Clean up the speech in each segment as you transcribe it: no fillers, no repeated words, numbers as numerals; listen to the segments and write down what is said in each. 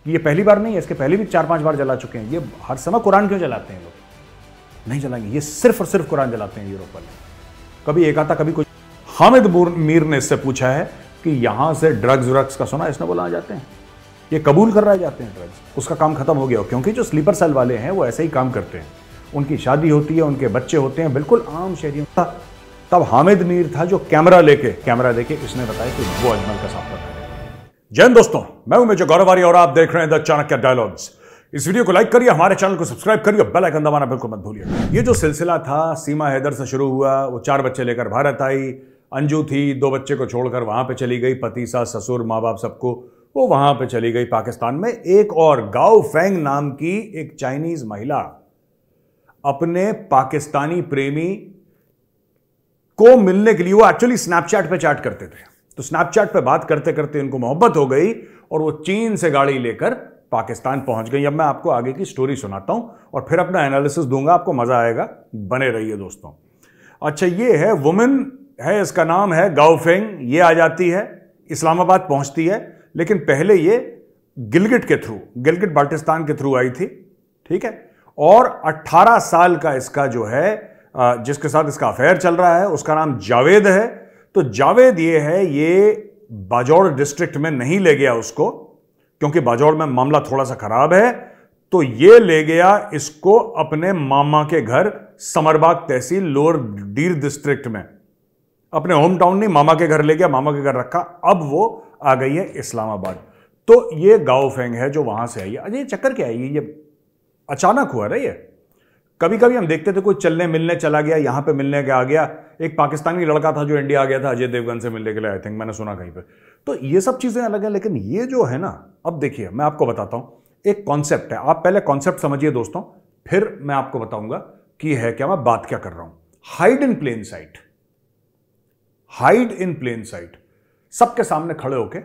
ये पहली बार नहीं है, इसके पहले भी 4-5 बार जला चुके हैं। ये हर समय कुरान क्यों जलाते हैं लोग? नहीं जलाएंगे, ये सिर्फ और सिर्फ कुरान जलाते हैं यूरोप वाले। कभी एक आता कभी कुछ। हामिद मीर ने इससे पूछा है कि यहां से ड्रग्स का सुना, इसने बोला आ जाते हैं, ये कबूल कर रहे जाते हैं ड्रग्स, उसका काम खत्म हो गया। क्योंकि जो स्लीपर सेल वाले हैं वो ऐसे ही काम करते हैं, उनकी शादी होती है, उनके बच्चे होते हैं, बिल्कुल आम शहरियों का। तब हामिद मीर था जो कैमरा लेके इसने बताया कि वो अजमल का सामना था। जय हिंद दोस्तों, मैं हूं मेजर गौरवारी और आप देख रहे हैं द चाणक्य डायलॉग्स। इस वीडियो को लाइक करिए, हमारे चैनल को सब्सक्राइब करिए, बेल आइकन दबाना बिल्कुल मत भूलिए। ये जो सिलसिला था सीमा हैदर से शुरू हुआ, वो 4 बच्चे लेकर भारत आई, अंजू थी 2 बच्चे को छोड़कर वहां पे चली गई, पति सास ससुर माँ बाप सबको, वो वहां पे चली गई पाकिस्तान में। एक और गाओ फेंग नाम की एक चाइनीज महिला अपने पाकिस्तानी प्रेमी को मिलने के लिए, वो एक्चुअली स्नैपचैट पे चैट करते थे, तो स्नैपचैट पे बात करते करते इनको मोहब्बत हो गई और वो चीन से गाड़ी लेकर पाकिस्तान पहुंच गई। अब मैं आपको आगे की स्टोरी सुनाता हूं और फिर अपना एनालिसिस दूंगा, आपको मजा आएगा, बने रहिए दोस्तों। अच्छा, ये है वुमेन है, इसका नाम है गाओ फेंग। ये आ जाती है, इस्लामाबाद पहुंचती है, लेकिन पहले ये गिलगिट बाल्टिस्तान के थ्रू आई थी, ठीक है। और 18 साल का इसका जो है, जिसके साथ इसका अफेयर चल रहा है, उसका नाम जावेद है। तो जावेद ये है, ये बाजौर डिस्ट्रिक्ट में नहीं ले गया उसको, क्योंकि बाजौर में मामला थोड़ा सा खराब है, तो ये ले गया इसको अपने मामा के घर समरबाग तहसील लोअर डीर डिस्ट्रिक्ट में। अपने होम टाउन नहीं, मामा के घर ले गया, मामा के घर रखा। अब वो आ गई है इस्लामाबाद। तो ये गाओ फेंग है जो वहां से आई है। अजय चक्कर क्या है, ये अचानक हुआ रही है। कभी कभी हम देखते थे कोई चलने मिलने चला गया, यहां पे मिलने के आ गया। एक पाकिस्तानी लड़का था जो इंडिया आ गया था अजय देवगन से मिलने के लिए, आई थिंक मैंने सुना कहीं पे। तो ये सब चीजें अलग है, लेकिन ये जो है ना, अब देखिए मैं आपको बताता हूं, एक कॉन्सेप्ट है। आप पहले कॉन्सेप्ट समझिए दोस्तों, फिर मैं आपको बताऊंगा कि है क्या, मैं बात क्या कर रहा हूं। Hide in plain sight, hide in plain sight, सबके सामने खड़े होके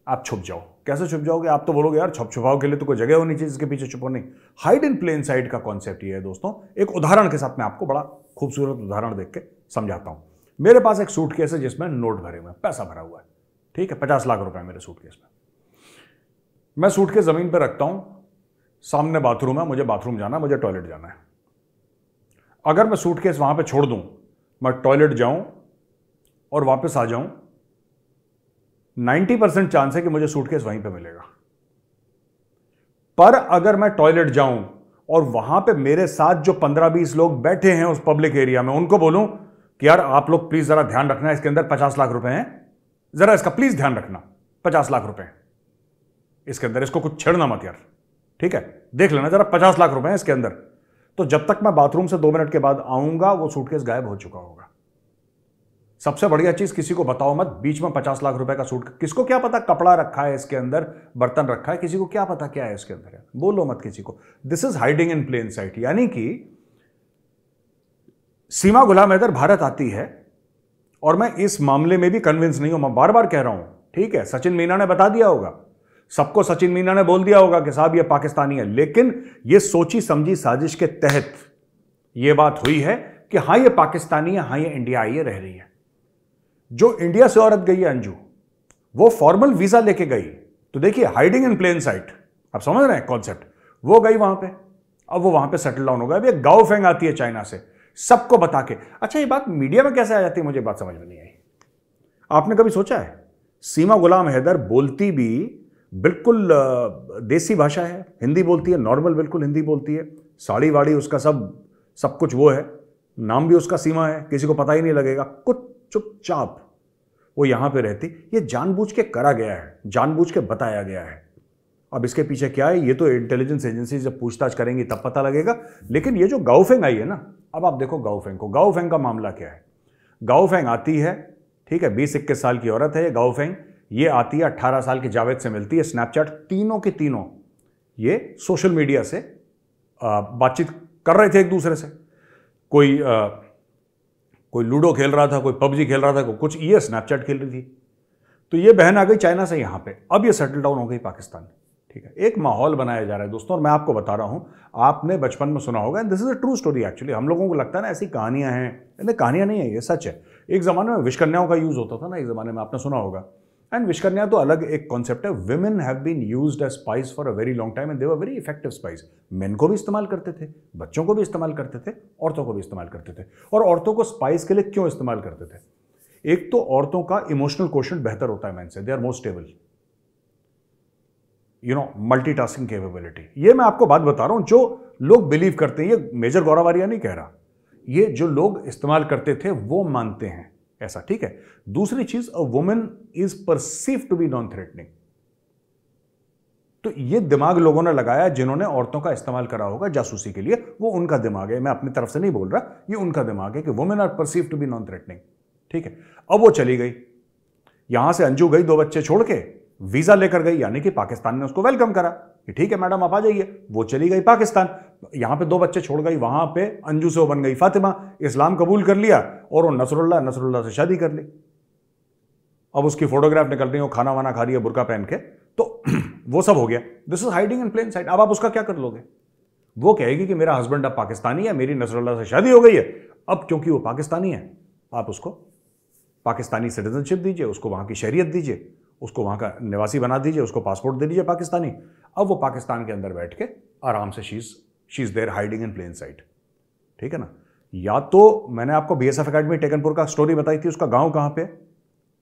आप छुप जाओ। कैसे छुप जाओगे? आप तो बोलोगे यार छुपाव के लिए तो कोई जगह होनी चाहिए जिसके पीछे छुपो। नहीं, हाइड इन प्लेन साइट का कॉन्सेप्ट ये है दोस्तों। एक उदाहरण के साथ मैं आपको बड़ा खूबसूरत उदाहरण देख के समझाता हूं। मेरे पास एक सूटकेस है जिसमें नोट भरे हुए हैं, पैसा भरा हुआ है, ठीक है, 50 लाख रुपए मेरे सूटकेस में। मैं सूटकेस जमीन पर रखता हूं, सामने बाथरूम है, मुझे बाथरूम जाना, मुझे टॉयलेट जाना है। अगर मैं सूटकेस वहां पर छोड़ दूं, मैं टॉयलेट जाऊं और वापस आ जाऊं, 90% चांस है कि मुझे सूटकेस वहीं पे मिलेगा। पर अगर मैं टॉयलेट जाऊं और वहां पे मेरे साथ जो 15-20 लोग बैठे हैं उस पब्लिक एरिया में, उनको बोलूं कि यार आप लोग प्लीज जरा ध्यान रखना, इसके अंदर 50 लाख रुपए हैं, जरा इसका प्लीज ध्यान रखना, 50 लाख रुपए इसके अंदर, इसको कुछ छेड़ना मत यार, ठीक है, देख लेना जरा, 50 लाख रुपए हैं इसके अंदर। तो जब तक मैं बाथरूम से 2 मिनट के बाद आऊंगा वो सूटकेस गायब हो चुका होगा। सबसे बढ़िया चीज, किसी को बताओ मत, बीच में 50 लाख रुपए का सूट, किसको क्या पता कपड़ा रखा है इसके अंदर, बर्तन रखा है, किसी को क्या पता क्या है इसके अंदर, बोलो मत किसी को। This is hiding in plain sight. यानी कि सीमा गुलाम हैदर भारत आती है, और मैं इस मामले में भी कन्विंस नहीं हूं, मैं बार बार कह रहा हूं, ठीक है, सचिन मीना ने बता दिया होगा सबको, सचिन मीना ने बोल दिया होगा कि साहब ये पाकिस्तानी है, लेकिन ये सोची समझी साजिश के तहत यह बात हुई है कि हां ये पाकिस्तानी है, हां ये इंडिया आई है, रह रही है। जो इंडिया से औरत गई है अंजू, वो फॉर्मल वीजा लेके गई। तो देखिए हाइडिंग इन प्लेन साइट, आप समझ रहे हैं कॉन्सेप्ट। वो गई वहां पे, अब वो वहां पे सेटल डाउन हो गया। अभी एक गाओ फेंग आती है चाइना से, सबको बता के। अच्छा, ये बात मीडिया में कैसे आ जाती है, मुझे बात समझ में नहीं आई। आपने कभी सोचा है, सीमा गुलाम हैदर बोलती भी बिल्कुल देसी भाषा है, हिंदी बोलती है, नॉर्मल बिल्कुल हिंदी बोलती है, साड़ी वाड़ी उसका सब कुछ वो है, नाम भी उसका सीमा है, किसी को पता ही नहीं लगेगा, कुछ चुपचाप वो यहां पे रहती। ये जानबूझ के करा गया है, जानबूझ के बताया गया है। अब इसके पीछे क्या है, ये तो इंटेलिजेंस एजेंसी जब पूछताछ करेंगी तब पता लगेगा। लेकिन ये जो गाओ फेंग आई है ना, अब आप देखो गाओ फेंग को, गाओ फेंग का मामला क्या है। गाओ फेंग आती है, ठीक है, 20-21 साल की औरत है ये गाओ फेंग। ये आती है 18 साल के जावेद से मिलती है, स्नैपचैट, तीनों के तीनों ये सोशल मीडिया से बातचीत कर रहे थे एक दूसरे से। कोई लूडो खेल रहा था, कोई पबजी खेल रहा था, कोई कुछ, ये स्नैपचैट खेल रही थी। तो ये बहन आ गई चाइना से यहां पे, अब ये सेटल डाउन हो गई पाकिस्तान, ठीक है। एक माहौल बनाया जा रहा है दोस्तों, और मैं आपको बता रहा हूं, आपने बचपन में सुना होगा, this is a true story actually. हम लोगों को लगता है ना ऐसी कहानियां हैं, कहानियां नहीं है, ये सच है। एक जमाने में विष कन्याओं का यूज होता था ना, एक जमाने में, आपने सुना होगा। एंड विश कन्या तो अलग एक कॉन्सेप्ट है। Women have been used as spies for a very long time and they were very effective spies. Men को भी इस्तेमाल करते थे, बच्चों को भी इस्तेमाल करते थे, औरतों को भी इस्तेमाल करते थे। और औरतों को स्पाइस के लिए क्यों इस्तेमाल करते थे? एक तो औरतों का इमोशनल क्वोशंट बेहतर होता है मैन से, they are more stable, multitasking capability. ये मैं आपको बात बता रहा हूं जो लोग बिलीव करते हैं, ये मेजर गौरवारिया नहीं कह रहा, ये जो लोग इस्तेमाल करते थे वो मानते हैं ऐसा, ठीक है। दूसरी चीज, a woman is perceive to be non threatening. तो ये दिमाग लोगों ने लगाया जिन्होंने औरतों का इस्तेमाल करा होगा जासूसी के लिए, वो उनका दिमाग है, मैं अपनी तरफ से नहीं बोल रहा, ये उनका दिमाग है कि women are perceive to be non threatening, ठीक है। अब वो चली गई, यहां से अंजू गई 2 बच्चे छोड़ के, वीजा लेकर गई, यानी कि पाकिस्तान ने उसको वेलकम करा कि ठीक है मैडम आप आ जाइए। वो चली गई पाकिस्तान, यहां पे 2 बच्चे छोड़ गई, वहां पे अंजू से वो बन गई फातिमा, इस्लाम कबूल कर लिया और वो नसरुल्लाह से शादी कर ली। अब उसकी फोटोग्राफ निकल रही है, वो खाना वाना खा रही है बुर्का पहन के, तो वो सब हो गया। This is hiding in plain sight. अब आप उसका क्या कर लोगे? वो कहेगी कि मेरा हस्बैंड अब पाकिस्तानी है, मेरी नसरुल्लाह से शादी हो गई है, अब क्योंकि वो पाकिस्तानी है आप उसको पाकिस्तानी सिटीजनशिप दीजिए, उसको वहां की शरीयत दीजिए, उसको वहां का निवासी बना दीजिए, उसको पासपोर्ट दे दीजिए पाकिस्तानी। अब वो पाकिस्तान के अंदर बैठ के आराम से she is there hiding in plain sight, ठीक है ना। या तो मैंने आपको बीएसएफ एकेडमी टेकनपुर का स्टोरी बताई थी, उसका गांव कहां पे?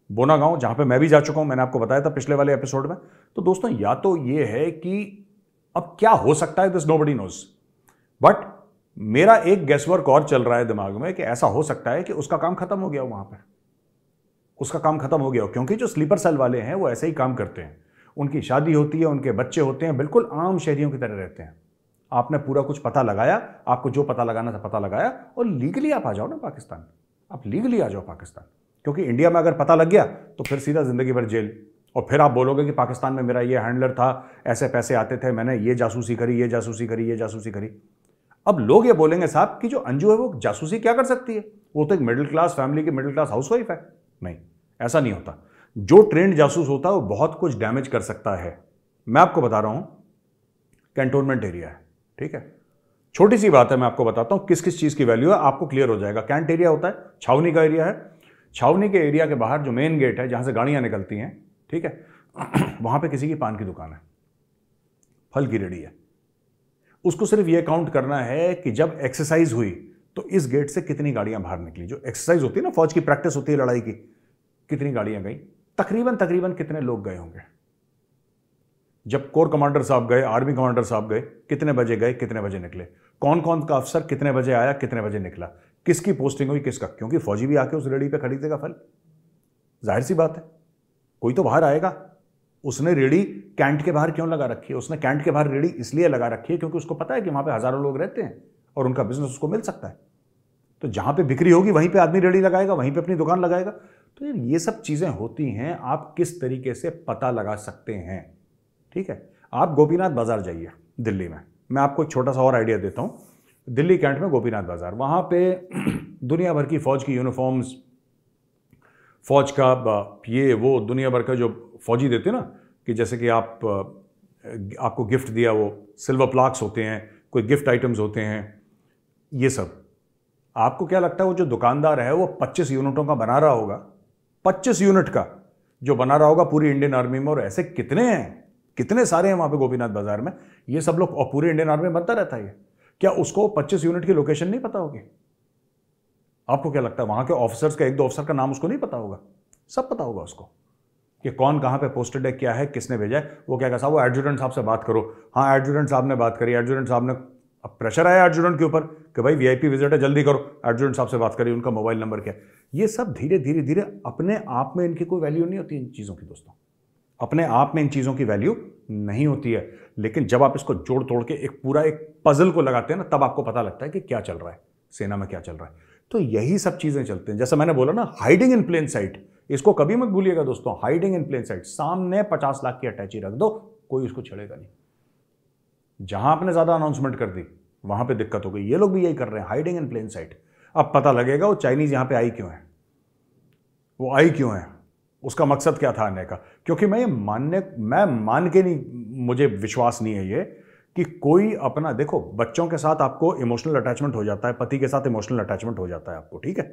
बोना गांव, जहां पे मैं भी जा चुका हूं, मैंने आपको बताया था पिछले वाले एपिसोड में। तो दोस्तों या तो ये है कि अब क्या हो सकता है, दिस नोबडी नोज, बट मेरा एक गेसवर्क और चल रहा है दिमाग में कि ऐसा हो सकता है कि उसका काम खत्म हो गया हो, वहां पर उसका काम खत्म हो गया हो, क्योंकि जो स्लीपर सेल वाले हैं वो ऐसे ही काम करते हैं। उनकी शादी होती है, उनके बच्चे होते हैं, बिल्कुल आम शहरियों की तरह रहते हैं। आपने पूरा कुछ पता लगाया, आपको जो पता लगाना था पता लगाया, और लीगली आप आ जाओ ना पाकिस्तान, आप लीगली आ जाओ पाकिस्तान। क्योंकि इंडिया में अगर पता लग गया तो फिर सीधा जिंदगी भर जेल, और फिर आप बोलोगे कि पाकिस्तान में मेरा ये हैंडलर था, ऐसे पैसे आते थे, मैंने ये जासूसी करी, ये जासूसी करी, ये जासूसी करी। अब लोग ये बोलेंगे साहब कि जो अंजू है वो जासूसी क्या कर सकती है, वो तो एक मिडिल क्लास फैमिली की मिडिल क्लास हाउसवाइफ है। नहीं, ऐसा नहीं होता। जो ट्रेंड जासूस होता है वो बहुत कुछ डैमेज कर सकता है। मैं आपको बता रहा हूं, कैंटोनमेंट एरिया है, ठीक है, छोटी सी बात है, मैं आपको बताता हूं किस किस चीज की वैल्यू है, आपको क्लियर हो जाएगा। कैंट एरिया होता है, छावनी का एरिया है। छावनी के एरिया के बाहर जो मेन गेट है जहां से गाड़ियां निकलती हैं, ठीक है, वहां पे किसी की पान की दुकान है, फल की रेडी है। उसको सिर्फ यह काउंट करना है कि जब एक्सरसाइज हुई तो इस गेट से कितनी गाड़ियां बाहर निकली। जो एक्सरसाइज होती है ना, फौज की प्रैक्टिस होती है लड़ाई की, कितनी गाड़ियां गई, तकरीबन कितने लोग गए होंगे। जब कोर कमांडर साहब गए, आर्मी कमांडर साहब गए, कितने बजे गए, कितने बजे निकले, कौन कौन का अफसर कितने बजे आया, कितने बजे निकला, किसकी पोस्टिंग हुई, किसका, क्योंकि फौजी भी आके उस रेडी पे खरीदेगा फल, जाहिर सी बात है, कोई तो बाहर आएगा। उसने रेडी कैंट के बाहर क्यों लगा रखी है? उसने कैंट के बाहर रेडी इसलिए लगा रखी है क्योंकि उसको पता है कि वहां पे हजारों लोग रहते हैं और उनका बिजनेस उसको मिल सकता है। तो जहां पे बिक्री होगी वहीं पे आदमी रेडी लगाएगा, वहीं पे अपनी दुकान लगाएगा। तो यार ये सब चीजें होती हैं, आप किस तरीके से पता लगा सकते हैं, ठीक है। आप गोपीनाथ बाजार जाइए दिल्ली में, मैं आपको एक छोटा सा और आइडिया देता हूं। दिल्ली कैंट में गोपीनाथ बाजार, वहां पे दुनिया भर की फौज की यूनिफॉर्म्स, फौज का ये वो दुनिया भर का जो फौजी देते हैं ना, कि जैसे कि आपको गिफ्ट दिया, वो सिल्वर प्लाक्स होते हैं, कोई गिफ्ट आइटम्स होते हैं, ये सब। आपको क्या लगता है वो जो दुकानदार है वो 25 यूनिटों का बना रहा होगा? 25 यूनिट का जो बना रहा होगा पूरी इंडियन आर्मी में, और ऐसे कितने हैं, कितने सारे हैं वहां पे गोपीनाथ बाजार में, ये सब लोग, और पूरी इंडियन आर्मी में बनता रहता है ये। क्या उसको 25 यूनिट की लोकेशन नहीं पता होगी? आपको क्या लगता है वहां के ऑफिसर्स का, 1-2 ऑफिसर का नाम उसको नहीं पता होगा? सब पता होगा उसको कि कौन कहां पे पोस्टेड है, क्या है, किसने भेजा है। वो क्या कहा, वो एडजुटेंट साहब से बात करो। हाँ, एडजुटेंट साहब ने बात करी, एडजुटेंट साहब ने, अब प्रेशर आया एडजुटेंट के ऊपर कि भाई वीआईपी विजिट है, जल्दी करो। एडजुटेंट साहब से बात करी, उनका मोबाइल नंबर क्या है। ये सब धीरे धीरे धीरे अपने आप में इनकी कोई वैल्यू नहीं होती इन चीज़ों की दोस्तों, अपने आप में इन चीज़ों की वैल्यू नहीं होती है। लेकिन जब आप इसको जोड़ तोड़ के एक पूरा एक पजल को लगाते हैं ना, तब आपको पता लगता है कि क्या चल रहा है, सेना में क्या चल रहा है। तो यही सब चीज़ें चलते हैं। जैसा मैंने बोला ना, हाइडिंग इन प्लेन साइट, इसको कभी मत भूलिएगा दोस्तों, हाइडिंग इन प्लेन साइट। सामने 50 लाख की अटैची रख दो, कोई उसको छेड़ेगा नहीं। जहां आपने ज्यादा अनाउंसमेंट कर दी वहां पे दिक्कत हो गई। ये लोग भी यही कर रहे हैं, हाइडिंग इन प्लेन साइट। अब पता लगेगा वो चाइनीज यहां पे आई क्यों है, वो आई क्यों है, उसका मकसद क्या था आने का। क्योंकि मैं मान के नहीं, मुझे विश्वास नहीं है ये कि कोई अपना, देखो बच्चों के साथ आपको इमोशनल अटैचमेंट हो जाता है, पति के साथ इमोशनल अटैचमेंट हो जाता है आपको, ठीक है।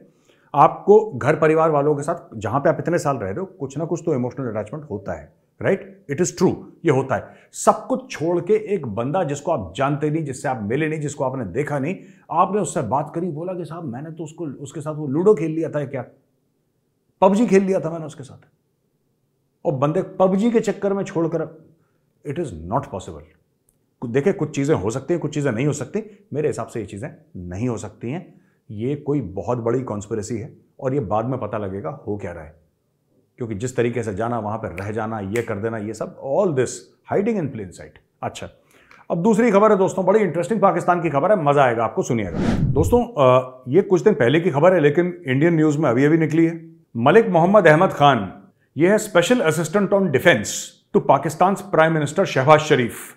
आपको घर परिवार वालों के साथ जहां पे आप इतने साल रह रहे हो, कुछ ना कुछ तो इमोशनल अटैचमेंट होता है, राइट? इट इज ट्रू, ये होता है। सब कुछ छोड़ के एक बंदा जिसको आप जानते नहीं, जिससे आप मिले नहीं, जिसको आपने देखा नहीं, आपने उससे बात करी, बोला कि साहब मैंने तो उसके साथ वो लूडो खेल लिया था, क्या पबजी खेल लिया था मैंने उसके साथ, और बंदे पबजी के चक्कर में छोड़कर, इट इज नॉट पॉसिबल। देखिए, कुछ चीजें हो सकती हैं, कुछ चीजें नहीं हो सकती। मेरे हिसाब से ये चीजें नहीं हो सकती हैं। ये कोई बहुत बड़ी कॉन्स्पिरेसी है और ये बाद में पता लगेगा हो क्या रहा है, क्योंकि जिस तरीके से जाना, वहां पर रह जाना, ये कर देना, ये सब all this hiding in plain sight. अच्छा, अब दूसरी खबर है दोस्तों, बड़ी इंटरेस्टिंग पाकिस्तान की खबर है, मजा आएगा आपको, सुनिएगा दोस्तों। ये कुछ दिन पहले की खबर है, लेकिन इंडियन न्यूज में अभी अभी निकली है। मलिक मोहम्मद अहमद खान, ये है special assistant on defence to Pakistan prime minister Shahbaz Sharif.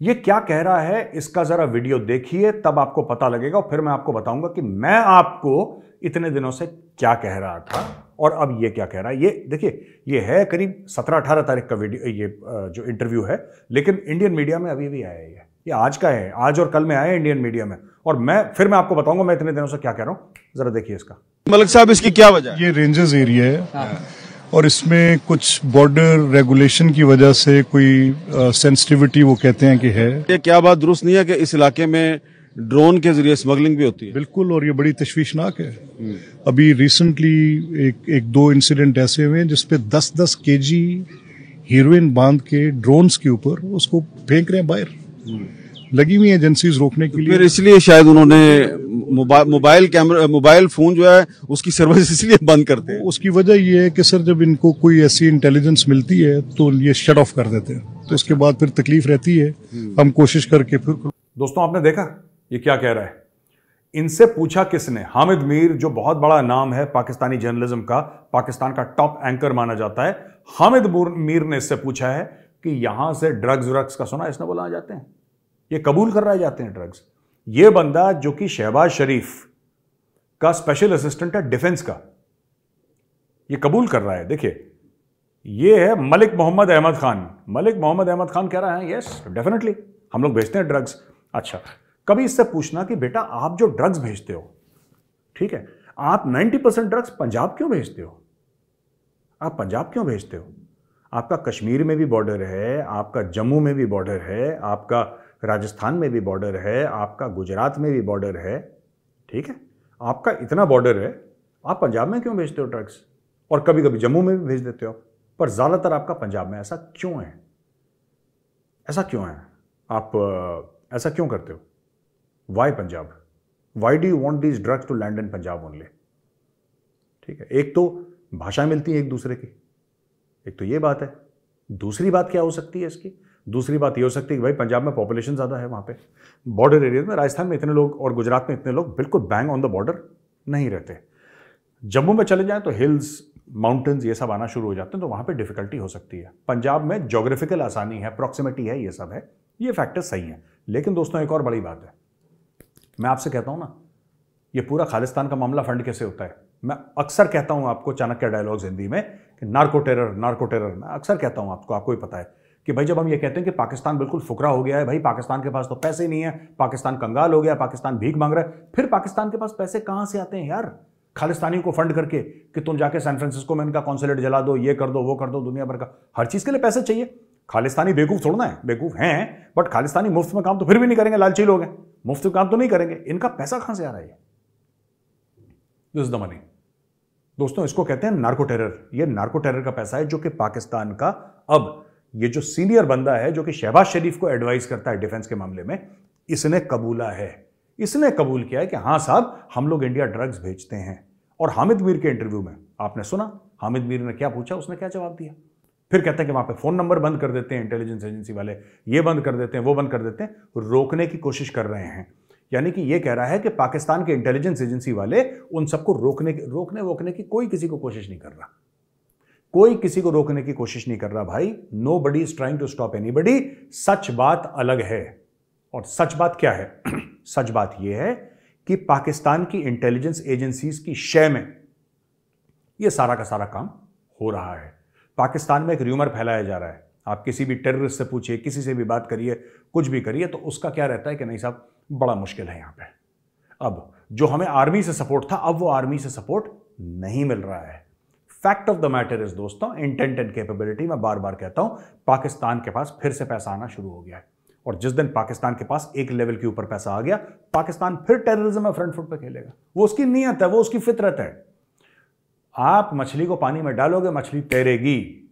ये क्या कह रहा है, इसका जरा वीडियो देखिए, तब आपको पता लगेगा, और फिर मैं आपको बताऊंगा कि मैं आपको इतने दिनों से क्या कह रहा था और अब ये क्या कह रहा है। ये देखिए, ये है करीब 17-18 तारीख का वीडियो, ये जो इंटरव्यू है, लेकिन इंडियन मीडिया में अभी भी आया है। ये आज का है, आज और कल में आया है इंडियन मीडिया में, और मैं आपको बताऊंगा मैं इतने दिनों से क्या कह रहा हूं। जरा देखिए इसका। मलिक साहब, इसकी क्या वजह है? ये रेंजर्स एरिया है और इसमें कुछ बॉर्डर रेगुलेशन की वजह से कोई सेंसिटिविटी वो कहते हैं कि है। ये क्या बात दुरुस्त नहीं है कि इस इलाके में ड्रोन के जरिए स्मगलिंग भी होती है? बिल्कुल, और ये बड़ी तशवीशनाक है। अभी रिसेंटली एक दो इंसिडेंट ऐसे हुए हैं जिसपे 10-10 केजी हीरोइन बांध के ड्रोन्स के ऊपर उसको फेंक रहे हैं बाहर। लगी हुई एजेंसीज रोकने के लिए। फिर इसलिए शायद उन्होंने मोबाइल फोन जो है उसकी सर्विस इसलिए बंद करते हैं। उसकी वजह ये है कि सर, जब इनको कोई ऐसी इंटेलिजेंस मिलती है तो ये शट ऑफ कर देते हैं, तो इसके बाद फिर तकलीफ रहती है। हम कोशिश करके फिर। दोस्तों, आपने देखा ये क्या कह रहा है? इनसे पूछा किसने? हामिद मीर, जो बहुत बड़ा नाम है पाकिस्तानी जर्नलिज्म का, पाकिस्तान का टॉप एंकर माना जाता है, हामिद मीर ने इससे पूछा है कि यहां से ड्रग्स का सुना, इसने बोला आ जाते हैं, ये कबूल कर रहे जाते हैं ड्रग्स। ये बंदा जो कि शहबाज शरीफ का स्पेशल असिस्टेंट है डिफेंस का, ये कबूल कर रहा है। देखिए, ये है मलिक मोहम्मद अहमद खान। मलिक मोहम्मद अहमद खान कह रहा है यस डेफिनेटली हम लोग भेजते हैं ड्रग्स। अच्छा, कभी इससे पूछना कि बेटा आप जो ड्रग्स भेजते हो, ठीक है, आप 90% ड्रग्स पंजाब क्यों भेजते हो? आप पंजाब क्यों भेजते हो? आपका कश्मीर में भी बॉर्डर है, आपका जम्मू में भी बॉर्डर है, आपका राजस्थान में भी बॉर्डर है, आपका गुजरात में भी बॉर्डर है, ठीक है, आपका इतना बॉर्डर है, आप पंजाब में क्यों भेजते हो ड्रग्स? और कभी कभी जम्मू में भी भेज देते हो, पर ज्यादातर आपका पंजाब में। ऐसा क्यों है? ऐसा क्यों है? आप ऐसा क्यों करते हो? Why Punjab? Why do you want these drugs to land in Punjab only? ठीक है, एक तो भाषा मिलती है एक दूसरे की, एक तो ये बात है। दूसरी बात क्या हो सकती है इसकी? दूसरी बात ये हो सकती है कि भाई पंजाब में पॉपुलेशन ज़्यादा है, वहाँ पे बॉर्डर एरिया में, राजस्थान में इतने लोग और गुजरात में इतने लोग बिल्कुल बैंग ऑन द बॉर्डर नहीं रहते। जम्मू में चले जाएं तो हिल्स, माउंटेन्स ये सब आना शुरू हो जाते हैं, तो वहाँ पे डिफिकल्टी हो सकती है। पंजाब में जोग्राफिकल आसानी है, प्रॉक्सिमिटी है, ये सब है, ये फैक्टर्स सही हैं। लेकिन दोस्तों, एक और बड़ी बात है, मैं आपसे कहता हूँ ना, ये पूरा खालिस्तान का मामला फंड कैसे होता है? मैं अक्सर कहता हूँ आपको, चाणक्य डायलॉग्स हिंदी में, कि नार्को टेरर, नार्को टेरर। मैं अक्सर कहता हूँ आपको भी पता है कि भाई जब हम ये कहते हैं कि पाकिस्तान बिल्कुल फुकरा हो गया है, भाई पाकिस्तान के पास तो पैसे नहीं है, पाकिस्तान कंगाल हो गया, पाकिस्तान भीख मांग रहा है, फिर पाकिस्तान के पास पैसे कहां से आते हैं यार? खालिस्तानियों को फंड करके कि तुम जाके सैन फ्रांसिस्को में इनका कॉन्सुलेट जला दो, ये कर दो, वो कर दो, दुनिया भर का हर चीज के लिए पैसे चाहिए। खालिस्तानी बेवकूफ थोड़ना है, बेवकूफ हैं, बट खालिस्तानी मुफ्त में काम तो फिर भी नहीं करेंगे, लालची लोग हैं, मुफ्त में काम तो नहीं करेंगे। इनका पैसा कहां से आ रहा है? This is the money. दोस्तों, इसको कहते हैं नार्को टेरर। ये नार्को टेरर का पैसा है जो कि पाकिस्तान का, अब ये जो सीनियर बंदा है जो कि शहबाज शरीफ को एडवाइस करता है डिफेंस के मामले में, इसने कबूला है, इसने कबूल किया है कि हां साहब हम लोग इंडिया ड्रग्स भेजते हैं। और हामिद मीर के इंटरव्यू में आपने सुना हामिद मीर ने क्या पूछा, उसने क्या जवाब दिया। फिर कहते हैं कि वहां पे फोन नंबर बंद कर देते हैं इंटेलिजेंस एजेंसी वाले, ये बंद कर देते हैं, वो बंद कर देते हैं, रोकने की कोशिश कर रहे हैं। यानी कि ये कह रहा है कि पाकिस्तान के इंटेलिजेंस एजेंसी वाले उन सबको रोकने की कोई किसी को कोशिश नहीं कर रहा, कोई किसी को रोकने की कोशिश नहीं कर रहा भाई। Nobody is trying to stop anybody. सच बात अलग है, और सच बात क्या है? सच बात यह है कि पाकिस्तान की इंटेलिजेंस एजेंसीज की शय में यह सारा का सारा काम हो रहा है। पाकिस्तान में एक र्यूमर फैलाया जा रहा है, आप किसी भी टेररिस्ट से पूछिए, किसी से भी बात करिए, कुछ भी करिए, तो उसका क्या रहता है कि नहीं साहब बड़ा मुश्किल है यहाँ पे। अब जो हमें आर्मी से सपोर्ट था, अब वो आर्मी से सपोर्ट नहीं मिल रहा है। Fact of the matter is दोस्तों, इंटेंट एंड कैपेबिलिटी, मैं बार बार कहता हूं, पाकिस्तान के पास फिर से पैसा आना शुरू हो गया है। और जिस दिन पाकिस्तान के पास एक लेवल के ऊपर पैसा आ गया, पाकिस्तान फिर टेररिज्म में फ्रंट फुट पे खेलेगा। वो उसकी नीयत है, वो उसकी फितरत है। आप मछली को पानी में डालोगे, मछली तैरेगी।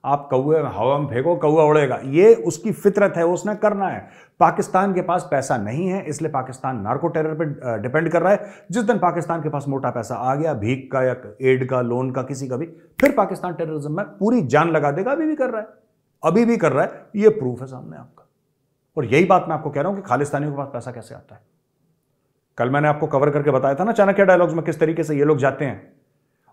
आप कौए हवा में फेंको, कौआ उड़ेगा। ये उसकी फितरत है, उसने करना है। पाकिस्तान के पास पैसा नहीं है, इसलिए पाकिस्तान नार्को टेरर पर डिपेंड कर रहा है। जिस दिन पाकिस्तान के पास मोटा पैसा आ गया, भीख का या एड का, लोन का, किसी का भी, फिर पाकिस्तान टेररिज्म में पूरी जान लगा देगा। अभी भी कर रहा है, अभी भी कर रहा है। ये प्रूफ है सामने आपका। और यही बात मैं आपको कह रहा हूं कि खालिस्तानियों के पास पैसा कैसे आता है। कल मैंने आपको कवर करके बताया था ना चाणक्य डायलॉग्स में, किस तरीके से ये लोग जाते हैं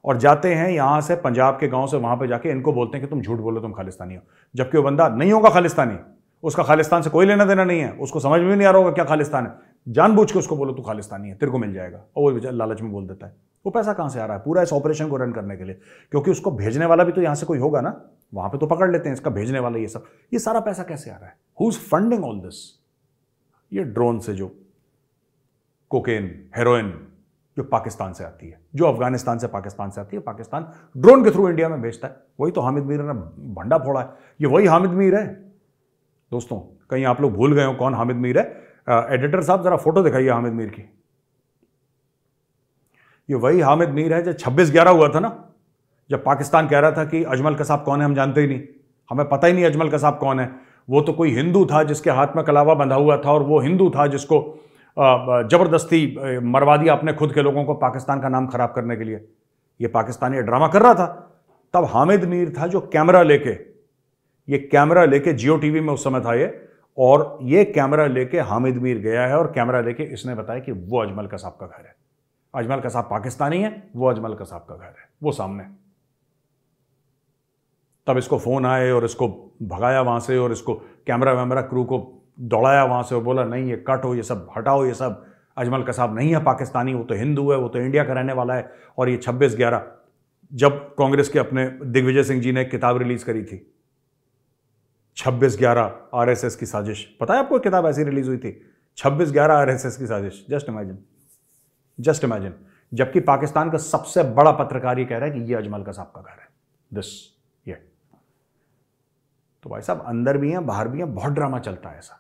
और जाते हैं यहां से पंजाब के गांव से वहां पे जाके इनको बोलते हैं कि तुम झूठ बोलो, तुम खालिस्तानी हो। जबकि वो बंदा नहीं होगा खालिस्तानी, उसका खालिस्तान से कोई लेना देना नहीं है, उसको समझ में भी नहीं आ रहा होगा क्या खालिस्तान है। जानबूझ के उसको बोलो तू खालिस्तानी है, तेरे को मिल जाएगा, और वो लालच में बोल देता है। वो पैसा कहां से आ रहा है पूरा इस ऑपरेशन को रन करने के लिए? क्योंकि उसको भेजने वाला भी तो यहां से कोई होगा ना, वहां पे तो पकड़ लेते हैं इसका भेजने वाला। ये सब, ये सारा पैसा कैसे आ रहा है? Who is funding all this? ये ड्रोन से जो कोकेन, हेरोइन जो पाकिस्तान से आती है, जो अफगानिस्तान से पाकिस्तान से आती है, पाकिस्तान ड्रोन के थ्रू इंडिया में भेजता है। वही तो हामिद मीर ने भंडा फोड़ा है। ये वही हामिद मीर है दोस्तों। कहीं आप लोग भूल गए हो कौन हामिद मीर है? एडिटर साहब जरा फोटो दिखाइए हामिद मीर की। ये वही हामिद मीर है जो 26/11 हुआ था ना, जब पाकिस्तान कह रहा था कि अजमल कसाब कौन है हम जानते ही नहीं, हमें पता ही नहीं अजमल कसाब कौन है। वो तो कोई हिंदू था जिसके हाथ में कलावा बंधा हुआ था, और वो हिंदू था जिसको जबरदस्ती मरवा दिया अपने खुद के लोगों को पाकिस्तान का नाम खराब करने के लिए। ये पाकिस्तानी ड्रामा कर रहा था। तब हामिद मीर था जो कैमरा लेके जियो टीवी में उस समय था ये, और ये कैमरा लेके हामिद मीर गया है और कैमरा लेके इसने बताया कि वो अजमल कसाब का घर है। अजमल कसाब पाकिस्तानी है, वो अजमल कसाब का घर है, वो सामने। तब इसको फोन आए और इसको भगाया वहां से, और इसको कैमरा वैमरा क्रू को दौड़ाया वहां से और बोला नहीं ये कट हो, ये सब हटाओ, ये सब अजमल कसाब नहीं है पाकिस्तानी, वो तो हिंदू है, वो तो इंडिया का रहने वाला है। और ये 26/11 जब कांग्रेस के अपने दिग्विजय सिंह जी ने एक किताब रिलीज करी थी, 26/11 आरएसएस की साजिश, पता है आपको किताब ऐसी रिलीज हुई थी, 26/11 आरएसएस की साजिश। Just imagine. जबकि पाकिस्तान का सबसे बड़ा पत्रकार ये कह रहा है कि ये अजमल कसाब का घर है। ये तो भाई साहब अंदर भी हैं बाहर भी हैं, बहुत ड्रामा चलता है ऐसा।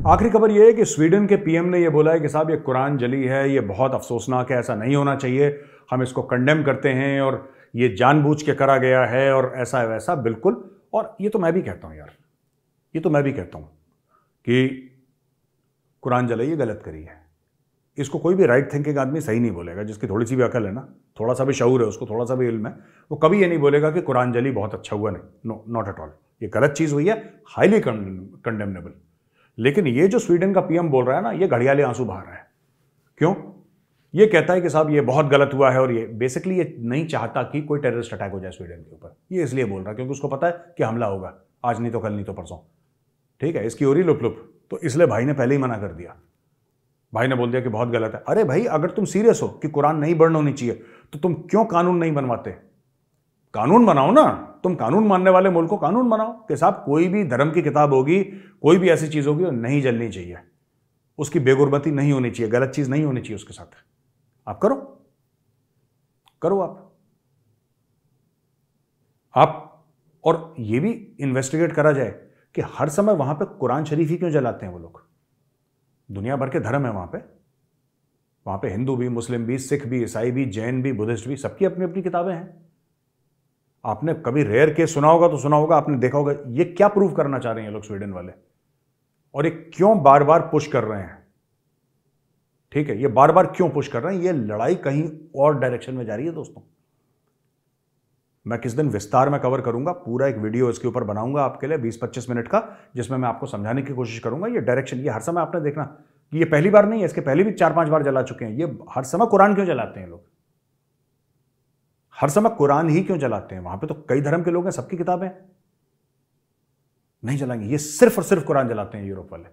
आखिरी खबर यह है कि स्वीडन के पीएम ने यह बोला है कि साहब ये कुरान जली है, ये बहुत अफसोसनाक है, ऐसा नहीं होना चाहिए, हम इसको कंडेम करते हैं और ये जानबूझ के करा गया है और ऐसा वैसा। बिल्कुल। और ये तो मैं भी कहता हूं यार, ये तो मैं भी कहता हूं कि कुरान जलाई ये गलत करी है। इसको कोई भी राइट थिंकिंग आदमी सही नहीं बोलेगा, जिसकी थोड़ी सी भी अकल है ना, थोड़ा सा भी शऊर है, उसको थोड़ा सा भी इल्म है, वो कभी ये नहीं बोलेगा कि कुरान जली बहुत अच्छा हुआ। नहीं, नो, नॉट एट ऑल। ये गलत चीज हुई है, हाईली कंडेमनेबल। लेकिन ये जो स्वीडन का पीएम बोल रहा है ना, ये घड़ियाले आंसू बहा रहा है। क्यों? ये कहता है कि साहब ये बहुत गलत हुआ है, और ये बेसिकली ये नहीं चाहता कि कोई टेररिस्ट अटैक हो जाए स्वीडन के ऊपर। ये इसलिए बोल रहा है क्योंकि उसको पता है कि हमला होगा, आज नहीं तो कल, नहीं तो परसों। ठीक है, इसकी हो रही लुप लुप, तो इसलिए भाई ने पहले ही मना कर दिया। भाई ने बोल दिया कि बहुत गलत है। अरे भाई, अगर तुम सीरियस हो कि कुरान नहीं बर्न होनी चाहिए, तो तुम क्यों कानून नहीं बनवाते? कानून बनाओ ना। तुम कानून मानने वाले मुल्क को कानून बनाओ कि साहब कोई भी धर्म की किताब होगी, कोई भी ऐसी चीज होगी, वो नहीं जलनी चाहिए, उसकी बेगुरबती नहीं होनी चाहिए, गलत चीज नहीं होनी चाहिए उसके साथ। आप करो आप। और ये भी इन्वेस्टिगेट करा जाए कि हर समय वहां पे कुरान शरीफ ही क्यों जलाते हैं वो लोग? दुनिया भर के धर्म है वहां पे हिंदू भी, मुस्लिम भी, सिख भी, ईसाई भी, जैन भी, बुद्धिस्ट भी, सबकी अपनी अपनी किताबें हैं। आपने कभी रेयर केस सुना होगा तो सुना होगा, आपने देखा होगा। ये क्या प्रूव करना चाह रहे हैं ये लोग स्वीडन वाले, और ये क्यों बार बार पुश कर रहे हैं? ठीक है, ये बार बार क्यों पुश कर रहे हैं? ये लड़ाई कहीं और डायरेक्शन में जा रही है दोस्तों। मैं किस दिन विस्तार में कवर करूंगा, पूरा एक वीडियो इसके ऊपर बनाऊंगा आपके लिए 20-25 मिनट का, जिसमें मैं आपको समझाने की कोशिश करूंगा। ये डायरेक्शन, ये हर समय आपने देखना कि ये पहली बार नहीं है, इसके पहले भी 4-5 बार जला चुके हैं। ये हर समय कुरान क्यों जलाते हैं लोग? हर समय कुरान ही क्यों जलाते हैं? वहां पे तो कई धर्म के लोग हैं, सबकी किताबें नहीं जलाएंगे। ये सिर्फ और सिर्फ कुरान जलाते हैं यूरोप वाले।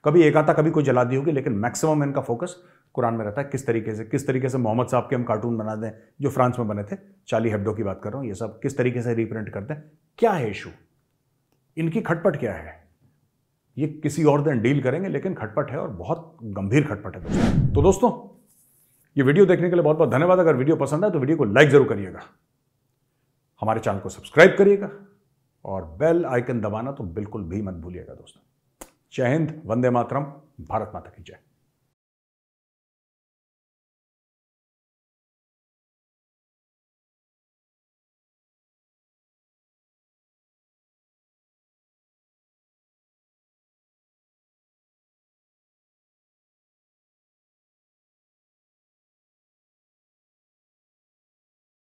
कभी एक आता, कभी कोई जला दी होगी, लेकिन मैक्सिमम इनका फोकस कुरान में रहता है। किस तरीके से मोहम्मद साहब के हम कार्टून बना दें, जो फ्रांस में बने थे, चार्ली हेब्डो की बात कर रहा हूं, ये सब किस तरीके से रीप्रिंट करते हैं। क्या है इशू? इनकी खटपट क्या है? ये किसी और दिन डील करेंगे, लेकिन खटपट है और बहुत गंभीर खटपट है दोस्तों। तो दोस्तों, ये वीडियो देखने के लिए बहुत बहुत धन्यवाद। अगर वीडियो पसंद है तो वीडियो को लाइक जरूर करिएगा, हमारे चैनल को सब्सक्राइब करिएगा और बेल आइकन दबाना तो बिल्कुल भी मत भूलिएगा दोस्तों। जय हिंद, वंदे मातरम, भारत माता की जय।